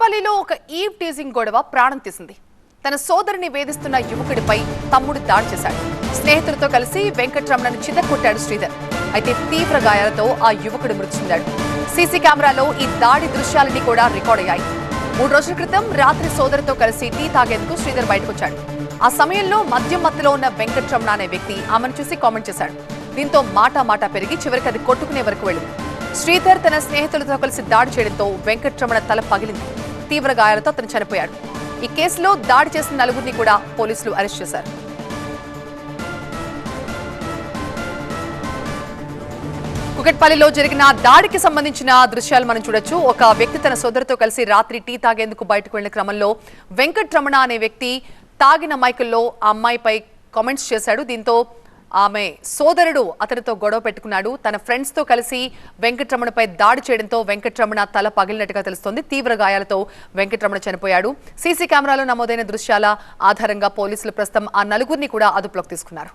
కుకట్పల్లిలో ఒక eve teasing గొడవ ప్రాణం తీసింది. తన సోదరిని వేధిస్తున్న యువకుడిపై తమ్ముడు దాడి చేశాడు. స్నేహితులతో కలిసి వెంకట్రమణను చితక్కొట్టాడు శ్రీధర్. అయితే తీవ్ర గాయాలతో ఆ యువకుడు మృతి చెందాడు. సీసీ కెమెరాలో ఈ దాడి దృశ్యాలన్నీ కూడా రికార్డ్ అయ్యాయి. 3 రోజుల క్రితం రాత్రి సోదరితో కలిసి టీ తాగేందుకు శ్రీధర్ బయటకొచ్చాడు. ఆ సమయంలో మద్యం మత్తులో ఉన్న వెంకట్రమణ అనే వ్యక్తి ఆమెను చూసి కామెంట్ చేశాడు. దీంతో మాట పెరిగి చివరికి అది కొట్టుకునే వరకు వెళ్ళింది. శ్రీధర్ తన స్నేహితులతో కలిసి దాడి చేయడంతో వెంకట్రమణ తల పగిలింది. తీవ్ర గాయాలతో అతను చనిపోయాడు. ఈ కేసులో దాడి చేసిన నలుగురిని కూడా పోలీసులు అరెస్ట్ చేశారు. కుకట్పల్లిలో జరిగిన దాడికి సంబంధించిన దృశ్యాలు మనం చూడొచ్చు. ఒక వ్యక్తి తన సోదరితో కలిసి రాత్రి టీ తాగేందుకు బయటకు వెళ్లిన క్రమంలో వెంకట్రమణ అనే వ్యక్తి తాగిన మైకుల్లో ఆ అమ్మాయిపై కామెంట్స్ చేశాడు. దీంతో ఆమె సోదరుడు అతనితో గొడవ పెట్టుకున్నాడు. తన ఫ్రెండ్స్ తో కలిసి వెంకట్రమణపై దాడి చేయడంతో వెంకట్రమణ తల పగిలినట్టుగా తెలుస్తోంది. తీవ్ర గాయాలతో వెంకట్రమణ చనిపోయాడు. సీసీ కెమెరాలో నమోదైన దృశ్యాల ఆధారంగా పోలీసులు ప్రస్తుతం ఆ నలుగురిని కూడా అదుపులోకి తీసుకున్నారు.